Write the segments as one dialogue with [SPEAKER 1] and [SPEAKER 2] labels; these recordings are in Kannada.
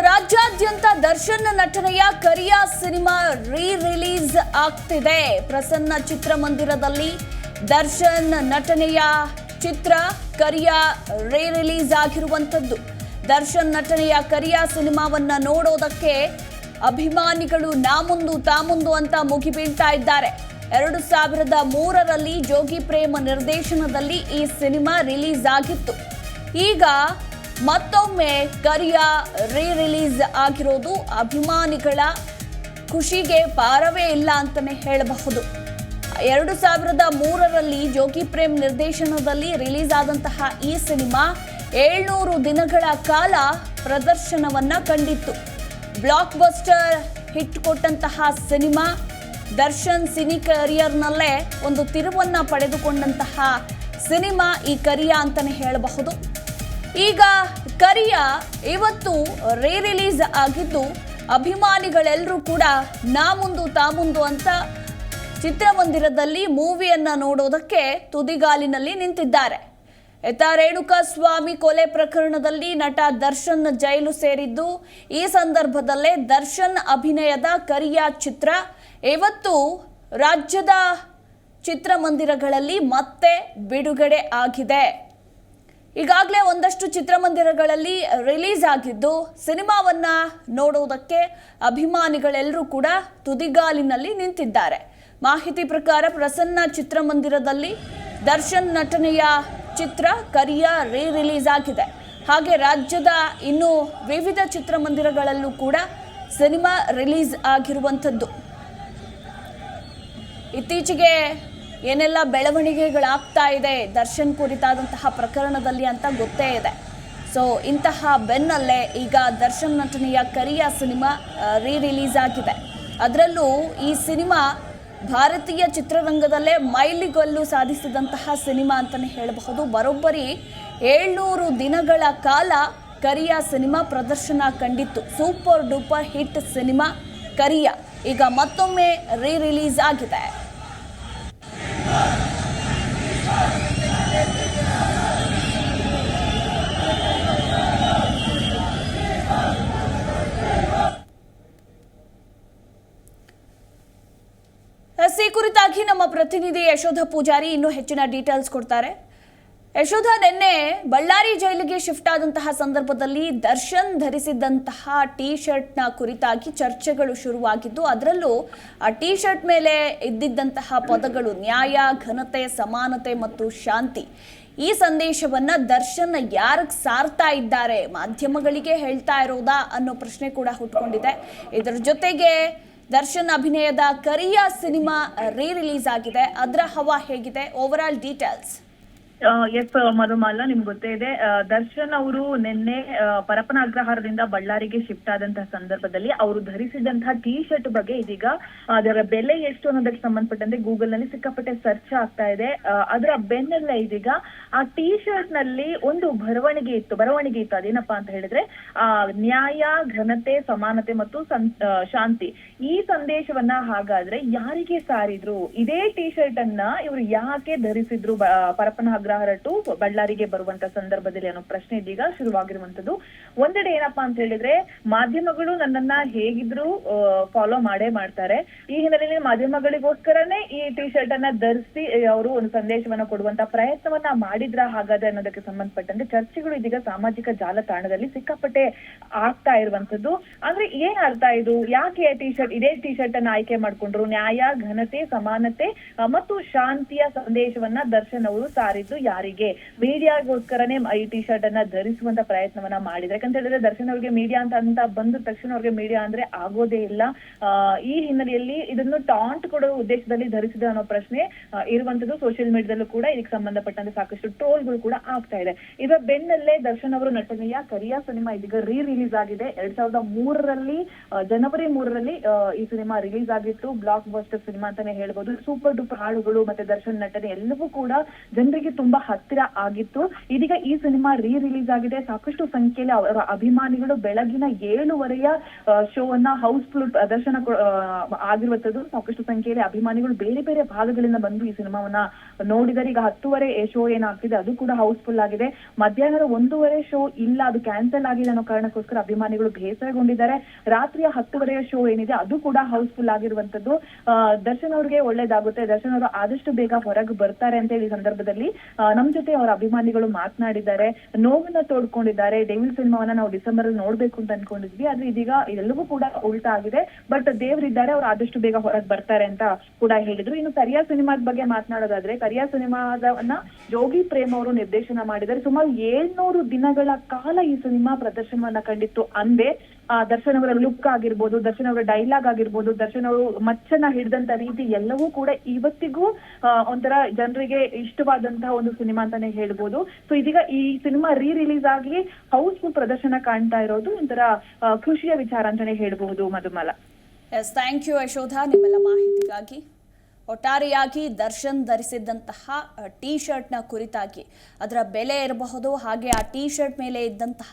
[SPEAKER 1] ರಾಜ್ಯಾದ್ಯಂತ ದರ್ಶನ್ ನಟನೆಯ ಕರಿಯಾ ಸಿನಿಮಾ ರಿಲೀಸ್ ಆಗ್ತಿದೆ. ಪ್ರಸನ್ನ ಚಿತ್ರಮಂದಿರದಲ್ಲಿ ದರ್ಶನ್ ನಟನೆಯ ಚಿತ್ರ ಕರಿಯಾ ರಿಲೀಸ್ ಆಗಿರುವಂತದ್ದು. ದರ್ಶನ್ ನಟನೆಯ ಕರಿಯಾ ಸಿನಿಮಾವನ್ನ ನೋಡೋದಕ್ಕೆ ಅಭಿಮಾನಿಗಳು ತಾಮುಂದು ಅಂತ ಮುಗಿಬೀಳ್ತಾ ಇದ್ದಾರೆ. 2003ರಲ್ಲಿ ಜೋಗಿ ಪ್ರೇಮ್ ನಿರ್ದೇಶನದಲ್ಲಿ ಈ ಸಿನಿಮಾ ರಿಲೀಸ್ ಆಗಿತ್ತು. ಈಗ ಮತ್ತೊಮ್ಮೆ ಕರಿಯಾ ರಿಲೀಸ್ ಆಗಿರೋದು ಅಭಿಮಾನಿಗಳ ಖುಷಿಗೆ ಪಾರವೇ ಇಲ್ಲ ಅಂತಾನೆ ಹೇಳಬಹುದು. 2003ರಲ್ಲಿ ಜೋಗಿ ಪ್ರೇಮ್ ನಿರ್ದೇಶನದಲ್ಲಿ ರಿಲೀಸ್ ಆದಂತಹ ಈ ಸಿನಿಮಾ 700 ದಿನಗಳ ಕಾಲ ಪ್ರದರ್ಶನವನ್ನ ಕಂಡಿತ್ತು. ಬ್ಲಾಕ್ ಬಸ್ಟರ್ ಹಿಟ್ ಕೊಟ್ಟಂತಹ ಸಿನಿಮಾ. ದರ್ಶನ್ ಸಿನಿ ಕರಿಯರ್ನಲ್ಲೇ ಒಂದು ತಿರುವನ್ನ ಪಡೆದುಕೊಂಡಂತಹ ಸಿನಿಮಾ ಈ ಕರಿಯಾ ಅಂತಾನೆ ಹೇಳಬಹುದು. ಈಗ ಕರಿಯಾ ಇವತ್ತು ರಿಲೀಸ್ ಆಗಿದ್ದು ಅಭಿಮಾನಿಗಳೆಲ್ಲರೂ ಕೂಡ ತಾಮುಂದು ಅಂತ ಚಿತ್ರಮಂದಿರದಲ್ಲಿ ಮೂವಿಯನ್ನ ನೋಡೋದಕ್ಕೆ ತುದಿಗಾಲಿನಲ್ಲಿ ನಿಂತಿದ್ದಾರೆ. ರೇಣುಕಾಸ್ವಾಮಿ ಕೊಲೆ ಪ್ರಕರಣದಲ್ಲಿ ನಟ ದರ್ಶನ್ ಜೈಲು ಸೇರಿದ್ದು, ಈ ಸಂದರ್ಭದಲ್ಲೇ ದರ್ಶನ್ ಅಭಿನಯದ ಕರಿಯಾ ಚಿತ್ರ ಇವತ್ತು ರಾಜ್ಯದ ಚಿತ್ರಮಂದಿರಗಳಲ್ಲಿ ಮತ್ತೆ ಬಿಡುಗಡೆ ಆಗಿದೆ. ಈಗಾಗಲೇ ಒಂದಷ್ಟು ಚಿತ್ರಮಂದಿರಗಳಲ್ಲಿ ರಿಲೀಸ್ ಆಗಿದ್ದು ಸಿನಿಮಾವನ್ನ ನೋಡುವುದಕ್ಕೆ ಅಭಿಮಾನಿಗಳೆಲ್ಲರೂ ಕೂಡ ತುದಿಗಾಲಿನಲ್ಲಿ ನಿಂತಿದ್ದಾರೆ. ಮಾಹಿತಿ ಪ್ರಕಾರ ಪ್ರಸನ್ನ ಚಿತ್ರಮಂದಿರದಲ್ಲಿ ದರ್ಶನ್ ನಟನೆಯ ಚಿತ್ರ ಕರಿಯಾ ರಿಲೀಸ್ ಆಗಿದೆ. ಹಾಗೆ ರಾಜ್ಯದ ಇನ್ನು ವಿವಿಧ ಚಿತ್ರಮಂದಿರಗಳಲ್ಲೂ ಕೂಡ ಸಿನಿಮಾ ರಿಲೀಸ್ ಆಗಿರುವಂಥದ್ದು. ಇತ್ತೀಚೆಗೆ ಏನೆಲ್ಲ ಬೆಳವಣಿಗೆಗಳಾಗ್ತಾ ಇದೆ ದರ್ಶನ್ ಕುರಿತಾದಂತಹ ಪ್ರಕರಣದಲ್ಲಿ ಅಂತ ಗೊತ್ತೇ ಇದೆ. ಸೊ ಇಂತಹ ಬೆನ್ನಲ್ಲೇ ಈಗ ದರ್ಶನ್ ನಟನೆಯ ಕರಿಯಾ ಸಿನಿಮಾ ರಿಲೀಸ್ ಆಗಿದೆ. ಅದರಲ್ಲೂ ಈ ಸಿನಿಮಾ ಭಾರತೀಯ ಚಿತ್ರರಂಗದಲ್ಲೇ ಮೈಲಿಗಲ್ಲು ಸಾಧಿಸಿದಂತಹ ಸಿನಿಮಾ ಅಂತಲೇ ಹೇಳಬಹುದು. ಬರೋಬ್ಬರಿ 700 ದಿನಗಳ ಕಾಲ ಕರಿಯಾ ಸಿನಿಮಾ ಪ್ರದರ್ಶನ ಕಂಡಿತ್ತು. ಸೂಪರ್ ಡೂಪರ್ ಹಿಟ್ ಸಿನಿಮಾ ಕರಿಯಾ ಈಗ ಮತ್ತೊಮ್ಮೆ ರಿಲೀಸ್ ಆಗಿದೆ. ಈ ಕುರಿತಾಗಿ ನಮ್ಮ ಪ್ರತಿನಿಧಿ ಯಶೋಧ ಪೂಜಾರಿ ಇನ್ನೂ ಹೆಚ್ಚಿನ ಡೀಟೇಲ್ಸ್ ಕೊಡ್ತಾರೆ. ಯಶೋಧ, ನಿನ್ನೆ ಬಳ್ಳಾರಿ ಜೈಲಿಗೆ ಶಿಫ್ಟ್ ಆದಂತಹ ಸಂದರ್ಭದಲ್ಲಿ ದರ್ಶನ್ ಧರಿಸಿದ್ದಂತಹ ಟೀ ಶರ್ಟ್ನ ಕುರಿತಾಗಿ ಚರ್ಚೆಗಳು ಶುರುವಾಗಿದ್ದು, ಅದರಲ್ಲೂ ಆ ಟೀ ಶರ್ಟ್ ಮೇಲೆ ಇದ್ದಿದ್ದಂತಹ ಪದಗಳು ನ್ಯಾಯ, ಘನತೆ, ಸಮಾನತೆ ಮತ್ತು ಶಾಂತಿ. ಈ ಸಂದೇಶವನ್ನ ದರ್ಶನ್ ಯಾರಿಗೆ ಸಾರ್ತಾ ಇದ್ದಾರೆ, ಮಾಧ್ಯಮಗಳಿಗೆ ಹೇಳ್ತಾ ಇರೋದಾ ಅನ್ನೋ ಪ್ರಶ್ನೆ ಕೂಡ ಹುಟ್ಕೊಂಡಿದೆ. ಇದರ ಜೊತೆಗೆ ದರ್ಶನ್ ಅಭಿನಯದ ಕರಿಯಾ ಸಿನಿಮಾ ರಿಲೀಸ್ ಆಗಿದೆ. ಅದರ ಹವಾ ಹೇಗಿದೆ? Overall details.
[SPEAKER 2] Yes Madhumala, ನಿಮ್ಗೆ ಗೊತ್ತೇ ಇದೆ, ದರ್ಶನ್ ಅವರು ನಿನ್ನೆ ಪರಪ್ಪನ ಅಗ್ರಹಾರದಿಂದ ಬಳ್ಳಾರಿಗೆ ಶಿಫ್ಟ್ ಆದಂತಹ ಸಂದರ್ಭದಲ್ಲಿ ಅವರು ಧರಿಸಿದಂತಹ ಟೀ ಶರ್ಟ್ ಬಗ್ಗೆ ಇದೀಗ ಅದರ ಬೆಲೆ ಎಷ್ಟು ಅನ್ನೋದಕ್ಕೆ ಸಂಬಂಧಪಟ್ಟಂತೆ ಗೂಗಲ್ ನಲ್ಲಿ ಸಿಕ್ಕಾಪಟ್ಟೆ ಸರ್ಚ್ ಆಗ್ತಾ ಇದೆ. ಅದರ ಬೆನ್ನಲ್ಲೇ ಇದೀಗ ಆ ಟೀ ಶರ್ಟ್ ನಲ್ಲಿ ಒಂದು ಬರವಣಿಗೆ ಇತ್ತು. ಅದೇನಪ್ಪಾ ಅಂತ ಹೇಳಿದ್ರೆ ನ್ಯಾಯ, ಘನತೆ, ಸಮಾನತೆ ಮತ್ತು ಶಾಂತಿ. ಈ ಸಂದೇಶವನ್ನ ಹಾಗಾದ್ರೆ ಯಾರಿಗೆ ಸಾರಿದ್ರು? ಇದೇ ಟೀ ಶರ್ಟ್ ಅನ್ನ ಇವರು ಯಾಕೆ ಧರಿಸಿದ್ರು ಪರಪ್ಪನ ಅಗ್ರಹಾರ ಟು ಬಳ್ಳಾರಿಗೆ ಬರುವಂತ ಸಂದರ್ಭದಲ್ಲಿ ಅನ್ನೋ ಪ್ರಶ್ನೆ ಇದೀಗ ಶುರುವಾಗಿರುವಂತದ್ದು. ಒಂದೆಡೆ ಏನಪ್ಪಾ ಅಂತ ಹೇಳಿದ್ರೆ ಮಾಧ್ಯಮಗಳು ನನ್ನನ್ನ ಹೇಗಿದ್ರು ಫಾಲೋ ಮಾಡ್ತಾರೆ. ಈ ಹಿನ್ನೆಲೆಯಲ್ಲಿ ಮಾಧ್ಯಮಗಳಿಗೋಸ್ಕರನೇ ಈ ಟಿ ಶರ್ಟ್ ಅನ್ನ ಧರಿಸಿ ಅವರು ಒಂದು ಸಂದೇಶವನ್ನ ಕೊಡುವಂತ ಪ್ರಯತ್ನವನ್ನ ಮಾಡಿದ್ರ ಹಾಗಾದ್ರೆ ಅನ್ನೋದಕ್ಕೆ ಸಂಬಂಧಪಟ್ಟಂತೆ ಚರ್ಚೆಗಳು ಇದೀಗ ಸಾಮಾಜಿಕ ಜಾಲತಾಣದಲ್ಲಿ ಸಿಕ್ಕಾಪಟ್ಟೆ ಆಗ್ತಾ ಇರುವಂತದ್ದು. ಅಂದ್ರೆ ಏನ್ ಅರ್ಥ ಇದು? ಯಾಕೆ ಇದೇ ಟಿ ಶರ್ಟ್ ಅನ್ನ ಆಯ್ಕೆ ಮಾಡ್ಕೊಂಡ್ರು? ನ್ಯಾಯ, ಘನತೆ, ಸಮಾನತೆ ಮತ್ತು ಶಾಂತಿಯ ಸಂದೇಶವನ್ನ ದರ್ಶನ್ ಅವರು ಸಾರಿದ್ದು ಯಾರಿಗೆ? ಮೀಡಿಯಾಗೋಸ್ಕರನೇ ಈ ಟಿ ಶರ್ಟ್ ಅನ್ನ ಧರಿಸುವಂತ ಪ್ರಯತ್ನವನ್ನ ಮಾಡಿದ್ರೆ. ಯಾಕಂತ ಹೇಳಿದ್ರೆ ದರ್ಶನ್ ಅವ್ರಿಗೆ ಮೀಡಿಯಾ ಅಂತ ಬಂದ ತಕ್ಷಣ ಅವ್ರಿಗೆ ಮೀಡಿಯಾ ಅಂದ್ರೆ ಆಗೋದೇ ಇಲ್ಲ. ಈ ಹಿನ್ನೆಲೆಯಲ್ಲಿ ಇದನ್ನು ಟಾಂಟ್ ಕೊಡೋ ಉದ್ದೇಶದಲ್ಲಿ ಧರಿಸಿದ ಅನ್ನೋ ಪ್ರಶ್ನೆ ಇರುವಂತದ್ದು. ಸೋಷಿಯಲ್ ಮೀಡಿಯಾದಲ್ಲೂ ಕೂಡ ಇದಕ್ಕೆ ಸಂಬಂಧಪಟ್ಟಂತೆ ಸಾಕಷ್ಟು ಟ್ರೋಲ್ಗಳು ಕೂಡ ಆಗ್ತಾ ಇದೆ. ಇದರ ಬೆನ್ನಲ್ಲೇ ದರ್ಶನ್ ಅವರು ನಟನೆಯ ಕರಿಯಾ ಸಿನಿಮಾ ಇದೀಗ ರಿಲೀಸ್ ಆಗಿದೆ. 2003ರಲ್ಲಿ ಜನವರಿ 3ರಲ್ಲಿ ಈ ಸಿನಿಮಾ ರಿಲೀಸ್ ಆಗಿತ್ತು. ಬ್ಲಾಕ್ ಬಸ್ಟರ್ ಸಿನಿಮಾ ಅಂತಾನೆ ಹೇಳ್ಬೋದು. ಸೂಪರ್ ಡೂಪರ್ ಹಾಡುಗಳು ಮತ್ತೆ ದರ್ಶನ್ ನಟನೆ ಎಲ್ಲವೂ ಕೂಡ ಜನರಿಗೆ ತುಂಬಾ ಹತ್ತಿರ ಆಗಿತ್ತು. ಇದೀಗ ಈ ಸಿನಿಮಾ ರಿಲೀಸ್ ಆಗಿದೆ. ಸಾಕಷ್ಟು ಸಂಖ್ಯೆಯಲ್ಲಿ ಅವರ ಅಭಿಮಾನಿಗಳು ಬೆಳಗಿನ 7:30 ಶೋ ಅನ್ನ ಹೌಸ್ಫುಲ್ ಪ್ರದರ್ಶನ ಆಗಿರುವಂತದ್ದು. ಸಾಕಷ್ಟು ಸಂಖ್ಯೆಯಲ್ಲಿ ಅಭಿಮಾನಿಗಳು ಬೇರೆ ಬೇರೆ ಭಾಗಗಳಿಂದ ಬಂದು ಈ ಸಿನಿಮಾವನ್ನ ನೋಡಿದರೆ. ಈಗ 10:30 ಶೋ ಏನಾಗ್ತಿದೆ ಅದು ಕೂಡ ಹೌಸ್ಫುಲ್ ಆಗಿದೆ. ಮಧ್ಯಾಹ್ನದ 1:30 ಶೋ ಇಲ್ಲ, ಅದು ಕ್ಯಾನ್ಸಲ್ ಆಗಿದೆ ಅನ್ನೋ ಕಾರಣಕ್ಕೋಸ್ಕರ ಅದಕ್ಕೋಸ್ಕರ ಅಭಿಮಾನಿಗಳು ಬೇಸರಗೊಂಡಿದ್ದಾರೆ. ರಾತ್ರಿಯ 10:30 ಶೋ ಏನಿದೆ ಅದು ಕೂಡ ಹೌಸ್ಫುಲ್ ಆಗಿರುವಂತದ್ದು. ದರ್ಶನ್ ಅವ್ರಿಗೆ ಒಳ್ಳೇದಾಗುತ್ತೆ, ದರ್ಶನ್ ಅವರು ಆದಷ್ಟು ಬೇಗ ಹೊರಗೆ ಬರ್ತಾರೆ ಅಂತ ಹೇಳಿ ಸಂದರ್ಭದಲ್ಲಿ ನಮ್ ಜೊತೆ ಅವರ ಅಭಿಮಾನಿಗಳು ಮಾತನಾಡಿದ್ದಾರೆ, ನೋವನ್ನ ತೋಡ್ಕೊಂಡಿದ್ದಾರೆ. ಡೆವಿಲ್ ಸಿನಿಮಾವನ್ನ ನಾವು ಡಿಸೆಂಬರ್ ಅಲ್ಲಿ ನೋಡ್ಬೇಕು ಅಂತ ಅನ್ಕೊಂಡಿದ್ವಿ, ಆದ್ರೆ ಇದೀಗ ಎಲ್ಲವೂ ಕೂಡ ಉಲ್ಟಾ ಆಗಿದೆ. ಬಟ್ ದೇವ್ರಿದ್ದಾರೆ, ಅವ್ರು ಆದಷ್ಟು ಬೇಗ ಹೊರಗೆ ಬರ್ತಾರೆ ಅಂತ ಕೂಡ ಹೇಳಿದ್ರು. ಇನ್ನು ಕರಿಯಾ ಸಿನಿಮಾದ ಬಗ್ಗೆ ಮಾತನಾಡೋದಾದ್ರೆ, ಕರಿಯಾ ಸಿನಿಮಾವನ್ನ ಯೋಗಿ ಪ್ರೇಮ್ ಅವರು ನಿರ್ದೇಶನ ಮಾಡಿದ್ದಾರೆ. ಸುಮಾರು 700 ದಿನಗಳ ಕಾಲ ಈ ಸಿನಿಮಾ ಪ್ರದರ್ಶನವನ್ನ ಕಂಡಿತ್ತು. ಅಂದೇ ದರ್ಶನ್ ಅವರ ಲುಕ್ ಆಗಿರ್ಬೋದು, ದರ್ಶನ್ ಅವರ ಡೈಲಾಗ್ ಆಗಿರ್ಬೋದು, ದರ್ಶನ್ ಅವರು ಮಚ್ಚನ್ನ ಹಿಡಿದಂತ ರೀತಿ ಎಲ್ಲವೂ ಕೂಡ ಇವತ್ತಿಗೂ ಒಂಥರ ಜನರಿಗೆ ಇಷ್ಟವಾದಂತಹ ಒಂದು ಸಿನಿಮಾ ಅಂತಾನೆ ಹೇಳ್ಬೋದು. ಸೊ ಇದೀಗ ಈ ಸಿನಿಮಾ ರಿಲೀಸ್ ಆಗಿ ಹೌಸ್ಫುಲ್ ಪ್ರದರ್ಶನ ಕಾಣ್ತಾ ಇರೋದು ಒಂಥರ ಖುಷಿಯ ವಿಚಾರ ಅಂತಾನೆ ಹೇಳ್ಬಹುದು. Madhumala,
[SPEAKER 1] yes, thank you Yashoda ನಿಮ್ಮೆಲ್ಲ ಮಾಹಿತಿಗಾಗಿ. ಒಟ್ಟಾರೆಯಾಗಿ ದರ್ಶನ್ ಧರಿಸಿದ್ದಂತಹ ಟೀ ಶರ್ಟ್ನ ಕುರಿತಾಗಿ ಅದರ ಬೆಲೆ ಇರಬಹುದು, ಹಾಗೆ ಆ ಟೀ ಶರ್ಟ್ ಮೇಲೆ ಇದ್ದಂತಹ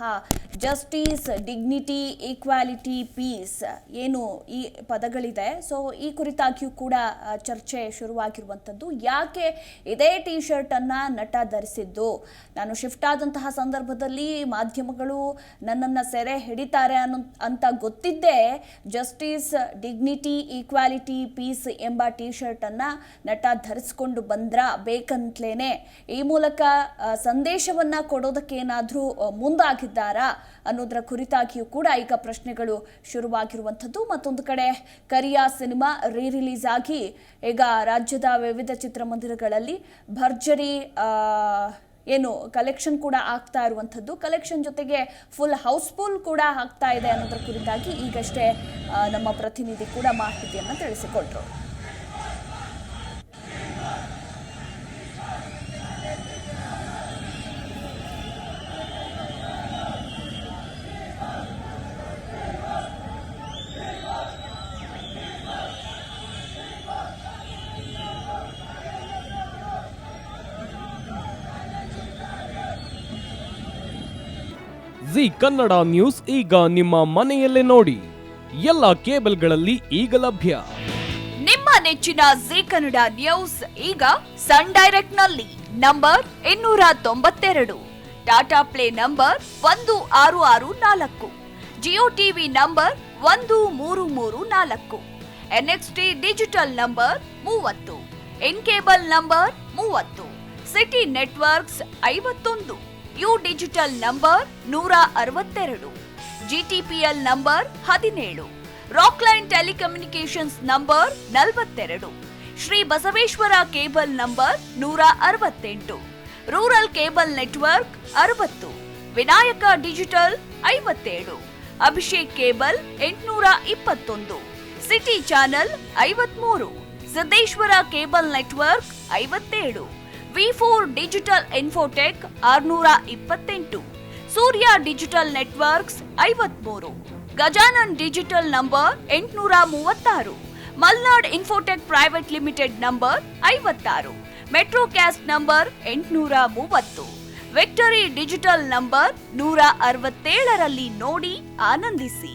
[SPEAKER 1] ಜಸ್ಟಿಸ್, ಡಿಗ್ನಿಟಿ, ಈಕ್ವಾಲಿಟಿ, ಪೀಸ್ ಏನು ಈ ಪದಗಳಿದೆ, ಸೊ ಈ ಕುರಿತಾಗಿಯೂ ಕೂಡ ಚರ್ಚೆ ಶುರುವಾಗಿರುವಂಥದ್ದು. ಯಾಕೆ ಇದೇ ಟೀ ಶರ್ಟನ್ನು ನಟ ಧರಿಸಿದ್ದು? ನಾನು ಶಿಫ್ಟ್ ಆದಂತಹ ಸಂದರ್ಭದಲ್ಲಿ ಮಾಧ್ಯಮಗಳು ನನ್ನನ್ನು ಸೆರೆ ಹಿಡಿತಾರೆ ಅಂತ ಗೊತ್ತಿದ್ದೇ ಜಸ್ಟಿಸ್, ಡಿಗ್ನಿಟಿ, ಈಕ್ವಾಲಿಟಿ, ಪೀಸ್ ಎಂಬ ಟೀ ಶರ್ಟ್ ನಟ ಧರಿಸಿಕೊಂಡು ಬಂದ್ರ ಬೇಕಂತಲೇನೆ ಈ ಮೂಲಕ ಸಂದೇಶವನ್ನ ಕೊಡೋದಕ್ಕೆ ಏನಾದ್ರೂ ಮುಂದಾಗಿದ್ದಾರಾ ಅನ್ನೋದರ ಕುರಿತಾಗಿಯೂ ಕೂಡ ಈಗ ಪ್ರಶ್ನೆಗಳು ಶುರುವಾಗಿರುವಂಥದ್ದು. ಮತ್ತೊಂದು ಕಡೆ ಕರಿಯಾ ಸಿನಿಮಾ ರಿಲೀಸ್ ಆಗಿ ಈಗ ರಾಜ್ಯದ ವಿವಿಧ ಚಿತ್ರಮಂದಿರಗಳಲ್ಲಿ ಭರ್ಜರಿ ಏನು ಕಲೆಕ್ಷನ್ ಕೂಡ ಆಗ್ತಾ ಇರುವಂಥದ್ದು, ಕಲೆಕ್ಷನ್ ಜೊತೆಗೆ ಫುಲ್ ಹೌಸ್ಫುಲ್ ಕೂಡ ಆಗ್ತಾ ಇದೆ ಅನ್ನೋದರ ಕುರಿತಾಗಿ ಈಗಷ್ಟೇ ನಮ್ಮ ಪ್ರತಿನಿಧಿ ಕೂಡ ಮಾಹಿತಿಯನ್ನು ತಿಳಿಸಿಕೊಟ್ರು.
[SPEAKER 3] ಜಿ ಕನ್ನಡ ನ್ಯೂಸ್ ಈಗ ನಿಮ್ಮ ಮನೆಯಲ್ಲೇ ನೋಡಿ, ಎಲ್ಲ ಕೇಬಲ್ಗಳಲ್ಲಿ ಈಗ ಲಭ್ಯ.
[SPEAKER 4] ನಿಮ್ಮ ನೆಚ್ಚಿನ ಜಿ ಕನ್ನಡ ನ್ಯೂಸ್ ಈಗ ಸನ್ ಡೈರೆಕ್ಟ್ ನಲ್ಲಿ number 292, Tata play number 1664, Jio TV number 1334, NXT digital number 30, in cable number 30, city networks 51, U digital number 162, GTPL number 17, Rockline telecommunications number 42, Shri Basaveshwara cable number 168, rural cable network 60, Vinayaka digital 57, Abhishek cable 821, city channel 53, Siddeshwara cable network 57, V4 digital Infotech 628, Surya digital networks 53, Gajanan digital number 836, Malnad Infotech private limited number 56, Metrocast number 830, Victory digital number 167ರಲ್ಲಿ ನೋಡಿ ಆನಂದಿಸಿ.